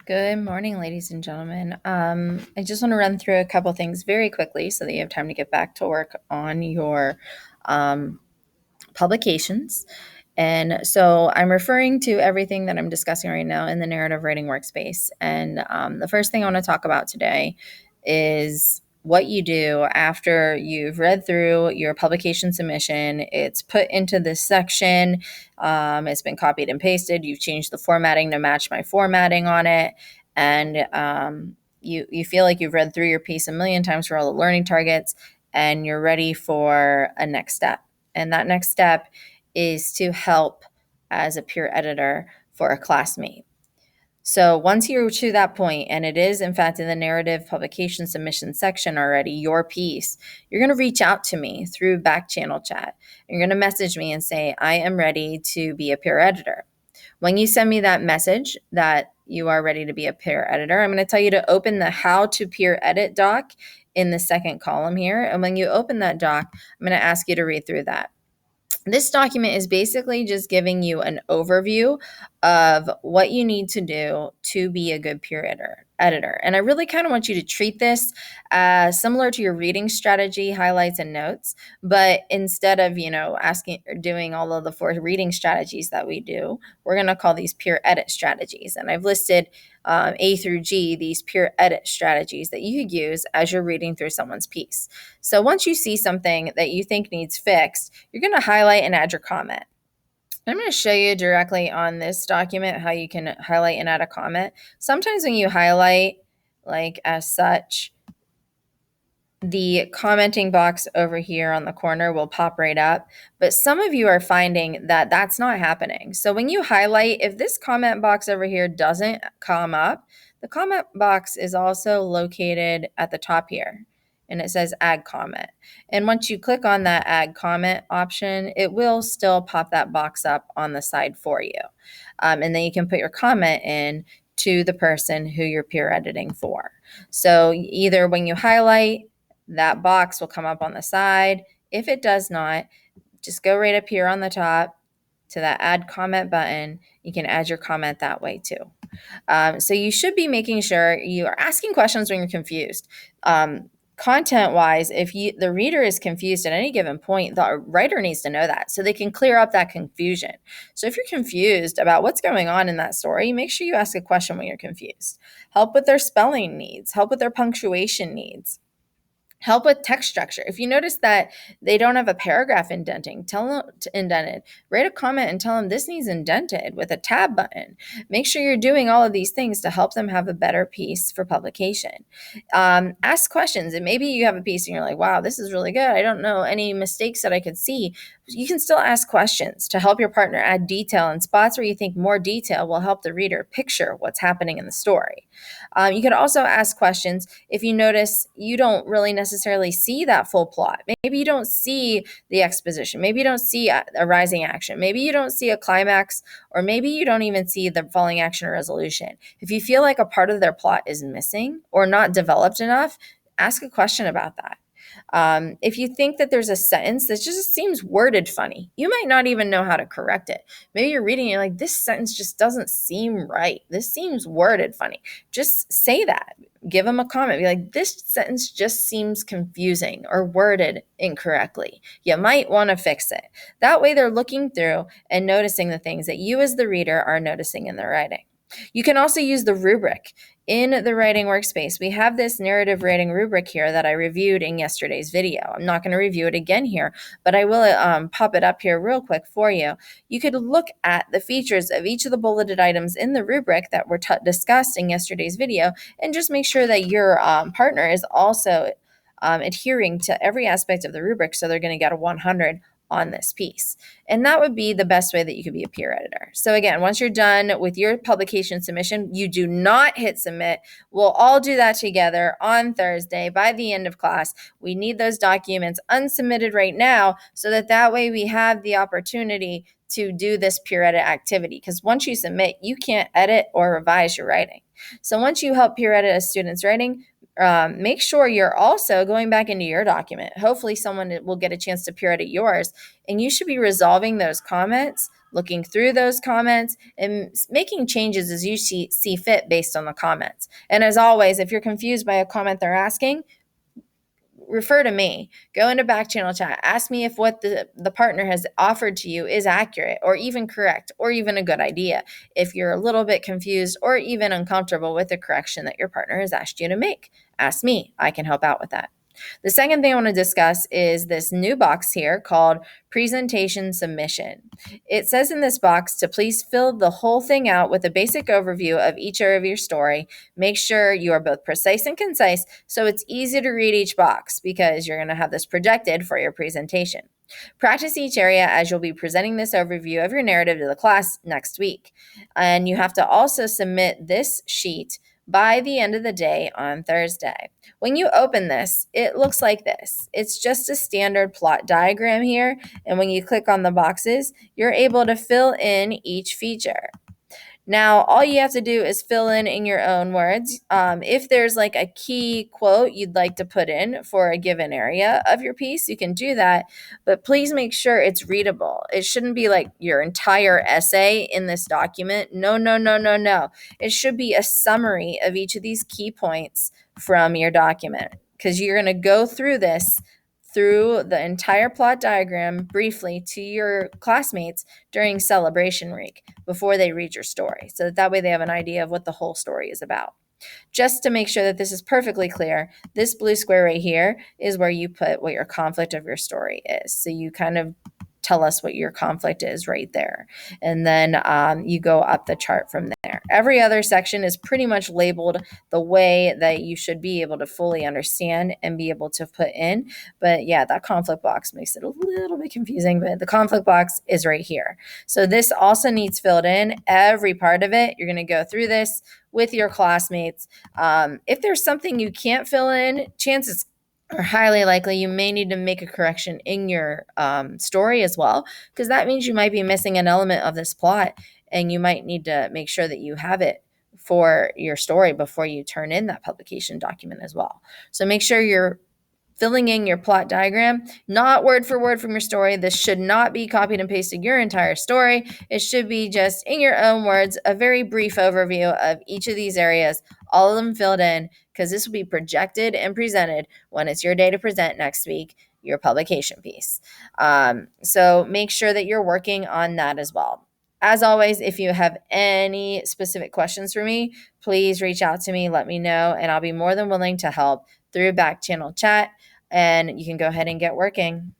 Good morning, ladies and gentlemen. I just want to run through a couple things very quickly so that you have time to get back to work on your um, publications. And so I'm referring to everything that I'm discussing right now in the narrative writing workspace. And the first thing I want to talk about today is what you do after you've read through your publication submission. It's put into this section. It's been copied and pasted. You've changed the formatting to match my formatting on it. And you feel like you've read through your piece a million times for all the learning targets, and you're ready for a next step. And that next step is to help as a peer editor for a classmate. So once you're to that point, and it is in fact in the narrative publication submission section already, your piece, you're going to reach out to me through back channel chat. You're going to message me and say, I am ready to be a peer editor. When you send me that message that you are ready to be a peer editor, I'm going to tell you to open the how to peer edit doc in the second column here. And when you open that doc, I'm going to ask you to read through that. This document is basically just giving you an overview of what you need to do to be a good peer editor. And I really kind of want you to treat this similar to your reading strategy, highlights, and notes. But instead of, asking or doing all of the four reading strategies that we do, we're going to call these peer edit strategies. And I've listed A through G, these peer edit strategies that you could use as you're reading through someone's piece. So once you see something that you think needs fixed, you're going to highlight and add your comment. I'm going to show you directly on this document how you can highlight and add a comment. Sometimes when you highlight like as such, the commenting box over here on the corner will pop right up, but some of you are finding that that's not happening. So when you highlight, if this comment box over here doesn't come up, the comment box is also located at the top here, and it says add comment. And once you click on that add comment option, it will still pop that box up on the side for you. And then you can put your comment in to the person who you're peer editing for. So either when you highlight, that box will come up on the side. If it does not, just go right up here on the top to that add comment button. You can add your comment that way too. So you should be making sure you are asking questions when you're confused. Content wise, if the reader is confused at any given point, the writer needs to know that so they can clear up that confusion. So if you're confused about what's going on in that story, make sure you ask a question when you're confused. Help with their spelling needs, help with their punctuation needs. Help with text structure. If you notice that they don't have a paragraph indenting, tell them to indent it. Write a comment and tell them this needs indented with a tab button. Make sure you're doing all of these things to help them have a better piece for publication. Ask questions. And maybe you have a piece and you're like, wow, this is really good. I don't know any mistakes that I could see. You can still ask questions to help your partner add detail in spots where you think more detail will help the reader picture what's happening in the story. You could also ask questions if you notice you don't really necessarily see that full plot. Maybe you don't see the exposition. Maybe you don't see a rising action. Maybe you don't see a climax, or maybe you don't even see the falling action or resolution. If you feel like a part of their plot is missing or not developed enough, ask a question about that. If you think that there's a sentence that just seems worded funny, you might not even know how to correct it. Maybe you're reading it like, this sentence just doesn't seem right. This seems worded funny. Just say that. Give them a comment. Be like, this sentence just seems confusing or worded incorrectly. You might want to fix it. That way they're looking through and noticing the things that you as the reader are noticing in the writing. You can also use the rubric in the writing workspace. We have this narrative writing rubric here that I reviewed in yesterday's video. I'm not going to review it again here, but I will pop it up here real quick for you. You could look at the features of each of the bulleted items in the rubric that were discussed in yesterday's video, and just make sure that your partner is also adhering to every aspect of the rubric, so they're going to get a 100 on this piece. And that would be the best way that you could be a peer editor. So again, once you're done with your publication submission, you do not hit submit. We'll all do that together on Thursday by the end of class. We need those documents unsubmitted right now so that way we have the opportunity to do this peer edit activity. Because once you submit, you can't edit or revise your writing. So once you help peer edit a student's writing, Make sure you're also going back into your document. Hopefully, someone will get a chance to peer at yours, and you should be resolving those comments, looking through those comments, and making changes as you see fit based on the comments. And as always, if you're confused by a comment they're asking, refer to me. Go into back channel chat. Ask me if what the partner has offered to you is accurate or even correct or even a good idea. If you're a little bit confused or even uncomfortable with the correction that your partner has asked you to make, ask me. I can help out with that. The second thing I want to discuss is this new box here called presentation submission. It says in this box to please fill the whole thing out with a basic overview of each area of your story. Make sure you are both precise and concise so it's easy to read each box because you're going to have this projected for your presentation. Practice each area as you'll be presenting this overview of your narrative to the class next week. And you have to also submit this sheet by the end of the day on Thursday. When you open this, it looks like this. It's just a standard plot diagram here, and when you click on the boxes, you're able to fill in each feature. Now, all you have to do is fill in your own words. If there's like a key quote you'd like to put in for a given area of your piece, you can do that. But please make sure it's readable. It shouldn't be like your entire essay in this document. No, no, no, no, no. It should be a summary of each of these key points from your document because you're going to go through this through the entire plot diagram briefly to your classmates during celebration week before they read your story. So that way they have an idea of what the whole story is about. Just to make sure that this is perfectly clear, this blue square right here is where you put what your conflict of your story is. So you kind of tell us what your conflict is right there. And then you go up the chart from there. Every other section is pretty much labeled the way that you should be able to fully understand and be able to put in. But yeah, that conflict box makes it a little bit confusing, but the conflict box is right here. So this also needs filled in, every part of it. You're going to go through this with your classmates. If there's something you can't fill in, chances are highly likely you may need to make a correction in your story as well, because that means you might be missing an element of this plot, and you might need to make sure that you have it for your story before you turn in that publication document as well. So make sure you're filling in your plot diagram, not word for word from your story. This should not be copied and pasted your entire story. It should be just in your own words, a very brief overview of each of these areas, all of them filled in, because this will be projected and presented when it's your day to present next week, your publication piece. So make sure that you're working on that as well. As always, if you have any specific questions for me, please reach out to me, let me know, and I'll be more than willing to help through back channel chat, and you can go ahead and get working.